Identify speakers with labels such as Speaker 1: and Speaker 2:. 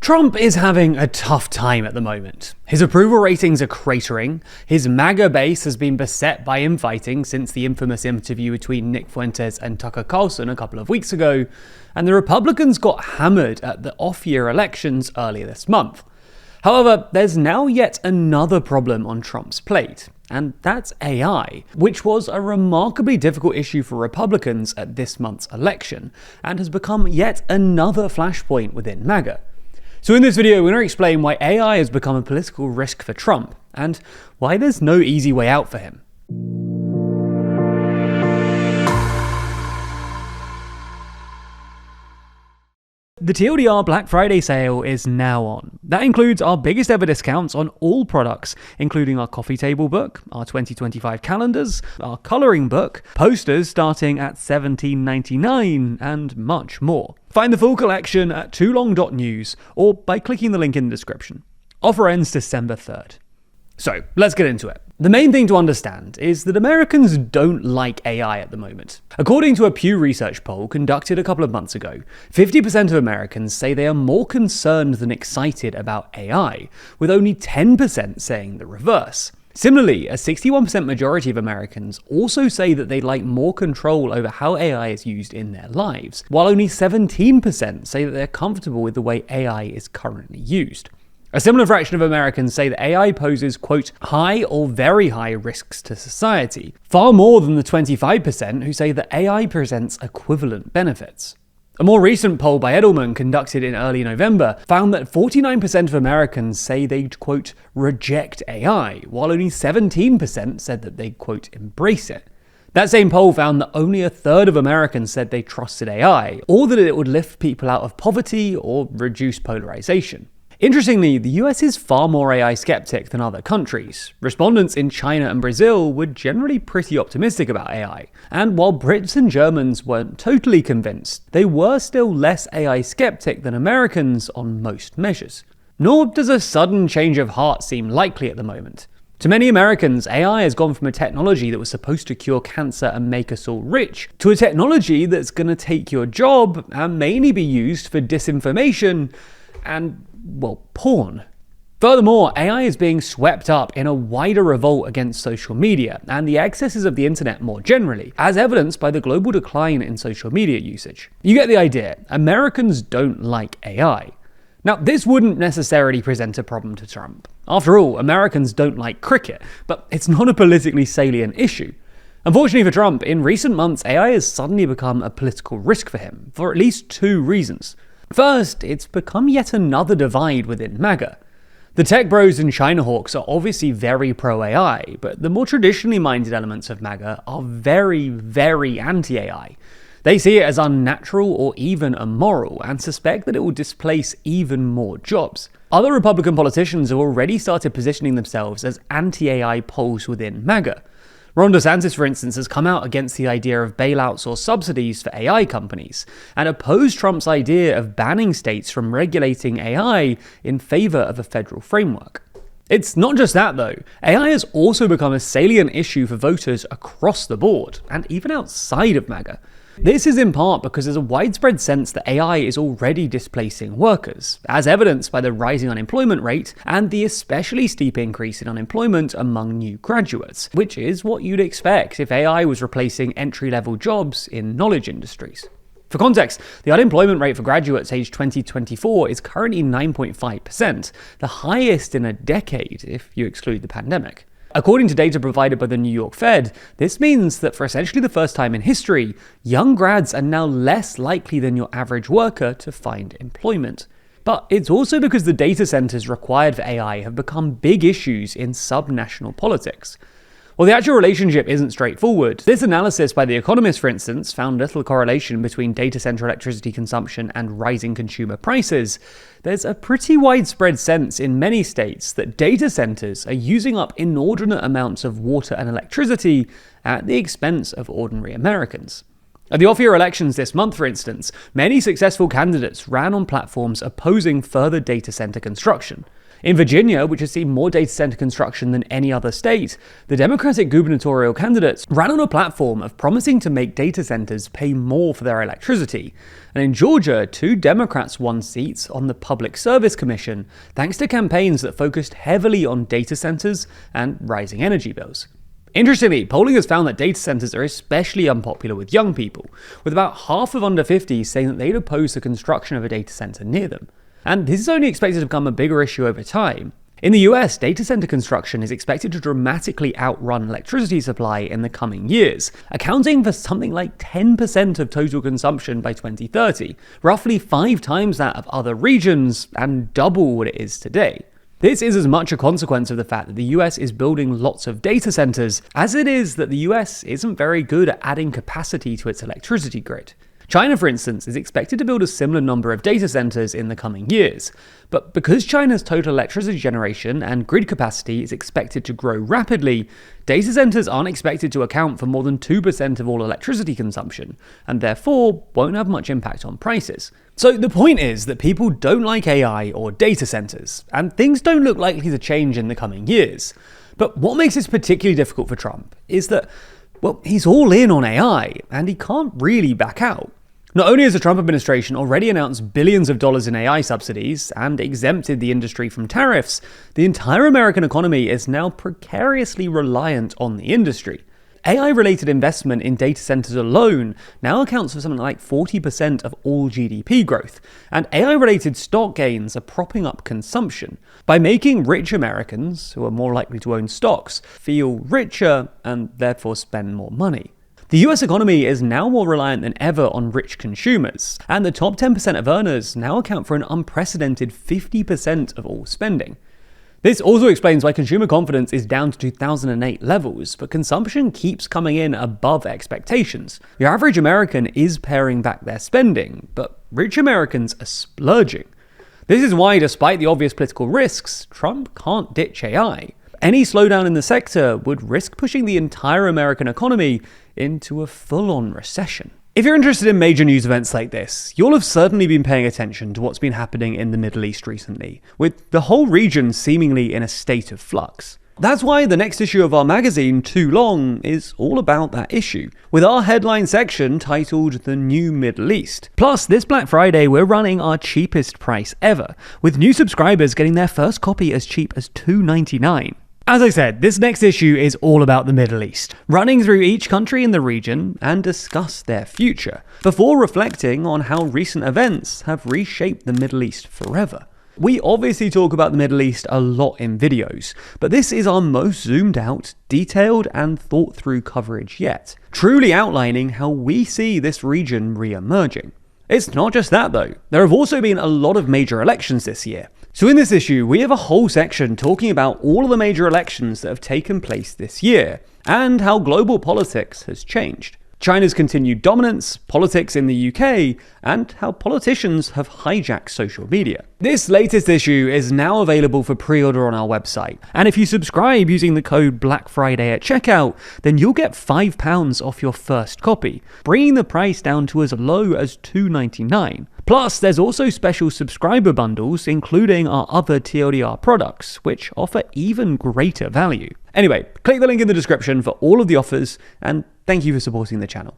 Speaker 1: Trump is having a tough time at the moment. His approval ratings are cratering, his MAGA base has been beset by infighting since the infamous interview between Nick Fuentes and Tucker Carlson a couple of weeks ago, and the Republicans got hammered at the off-year elections earlier this month. However, there's now yet another problem on Trump's plate, and that's AI, which was a remarkably difficult issue for Republicans at this month's election, and has become yet another flashpoint within MAGA. So in this video, we're going to explain why AI has become a political risk for Trump, and why there's no easy way out for him. The TLDR Black Friday sale is now on. That includes our biggest ever discounts on all products, including our coffee table book, our 2025 calendars, our colouring book, posters starting at $17.99, and much more. Find the full collection at toolong.news or by clicking the link in the description. Offer ends December 3rd. So, let's get into it. The main thing to understand is that Americans don't like AI at the moment. According to a Pew Research poll conducted a couple of months ago, 50% of Americans say they are more concerned than excited about AI, with only 10% saying the reverse. Similarly, a 61% majority of Americans also say that they'd like more control over how AI is used in their lives, while only 17% say that they're comfortable with the way AI is currently used. A similar fraction of Americans say that AI poses, quote, high or very high risks to society, far more than the 25% who say that AI presents equivalent benefits. A more recent poll by Altman conducted in early November found that 49% of Americans say they'd, quote, reject AI, while only 17% said that they'd, quote, embrace it. That same poll found that only a third of Americans said they trusted AI, or that it would lift people out of poverty or reduce polarization. Interestingly, the US is far more AI skeptic than other countries. Respondents in China and Brazil were generally pretty optimistic about AI, and while Brits and Germans weren't totally convinced, they were still less AI skeptic than Americans on most measures. Nor does a sudden change of heart seem likely at the moment. To many Americans, AI has gone from a technology that was supposed to cure cancer and make us all rich, to a technology that's going to take your job and mainly be used for disinformation and, well, porn. Furthermore, AI is being swept up in a wider revolt against social media and the excesses of the internet more generally, as evidenced by the global decline in social media usage. You get the idea. Americans don't like AI. Now, this wouldn't necessarily present a problem to Trump. After all, Americans don't like cricket, but it's not a politically salient issue. Unfortunately for Trump, in recent months, AI has suddenly become a political risk for him, for at least two reasons. First, it's become yet another divide within MAGA. The tech bros and China hawks are obviously very pro-AI, but the more traditionally minded elements of MAGA are very, very anti-AI. They see it as unnatural or even immoral, and suspect that it will displace even more jobs. Other Republican politicians have already started positioning themselves as anti-AI poles within MAGA. Ron DeSantis, for instance, has come out against the idea of bailouts or subsidies for AI companies, and opposed Trump's idea of banning states from regulating AI in favor of a federal framework. It's not just that, though. AI has also become a salient issue for voters across the board, and even outside of MAGA. This is in part because there's a widespread sense that AI is already displacing workers, as evidenced by the rising unemployment rate and the especially steep increase in unemployment among new graduates, which is what you'd expect if AI was replacing entry-level jobs in knowledge industries. For context, the unemployment rate for graduates aged 20 to 24 is currently 9.5%, the highest in a decade if you exclude the pandemic. According to data provided by the New York Fed, this means that for essentially the first time in history, young grads are now less likely than your average worker to find employment. But it's also because the data centers required for AI have become big issues in subnational politics. While the actual relationship isn't straightforward, this analysis by The Economist, for instance, found little correlation between data center electricity consumption and rising consumer prices. There's a pretty widespread sense in many states that data centers are using up inordinate amounts of water and electricity at the expense of ordinary Americans. At the off-year elections this month, for instance, many successful candidates ran on platforms opposing further data center construction. In Virginia, which has seen more data center construction than any other state, the Democratic gubernatorial candidates ran on a platform of promising to make data centers pay more for their electricity. And in Georgia, 2 Democrats won seats on the Public Service Commission thanks to campaigns that focused heavily on data centers and rising energy bills. Interestingly, polling has found that data centers are especially unpopular with young people, with about half of under 50s saying that they'd oppose the construction of a data center near them. And this is only expected to become a bigger issue over time. In the US, data center construction is expected to dramatically outrun electricity supply in the coming years, accounting for something like 10% of total consumption by 2030, roughly 5 times that of other regions and double what it is today. This is as much a consequence of the fact that the US is building lots of data centers as it is that the US isn't very good at adding capacity to its electricity grid. China, for instance, is expected to build a similar number of data centers in the coming years, but because China's total electricity generation and grid capacity is expected to grow rapidly, data centers aren't expected to account for more than 2% of all electricity consumption, and therefore won't have much impact on prices. So the point is that people don't like AI or data centers, and things don't look likely to change in the coming years. But what makes this particularly difficult for Trump is that, well, he's all in on AI, and he can't really back out. Not only has the Trump administration already announced billions of dollars in AI subsidies and exempted the industry from tariffs, the entire American economy is now precariously reliant on the industry. AI-related investment in data centers alone now accounts for something like 40% of all GDP growth, and AI-related stock gains are propping up consumption by making rich Americans, who are more likely to own stocks, feel richer and therefore spend more money. The US economy is now more reliant than ever on rich consumers, and the top 10% of earners now account for an unprecedented 50% of all spending. This also explains why consumer confidence is down to 2008 levels, but consumption keeps coming in above expectations. The average American is paring back their spending, but rich Americans are splurging. This is why, despite the obvious political risks, Trump can't ditch AI. Any slowdown in the sector would risk pushing the entire American economy into a full-on recession. If you're interested in major news events like this, you'll have certainly been paying attention to what's been happening in the Middle East recently, with the whole region seemingly in a state of flux. That's why the next issue of our magazine, Too Long, is all about that issue, with our headline section titled The New Middle East. Plus, this Black Friday, we're running our cheapest price ever, with new subscribers getting their first copy as cheap as $2.99. As I said, this next issue is all about the Middle East, running through each country in the region and discuss their future, before reflecting on how recent events have reshaped the Middle East forever. We obviously talk about the Middle East a lot in videos, but this is our most zoomed out, detailed and thought through coverage yet, truly outlining how we see this region re-emerging. It's not just that though, there have also been a lot of major elections this year. So in this issue, we have a whole section talking about all of the major elections that have taken place this year, and how global politics has changed. China's continued dominance, politics in the UK, and how politicians have hijacked social media. This latest issue is now available for pre-order on our website, and if you subscribe using the code BLACKFRIDAY at checkout, then you'll get £5 off your first copy, bringing the price down to as low as $2.99. Plus, there's also special subscriber bundles, including our other TLDR products, which offer even greater value. Anyway, click the link in the description for all of the offers, and thank you for supporting the channel.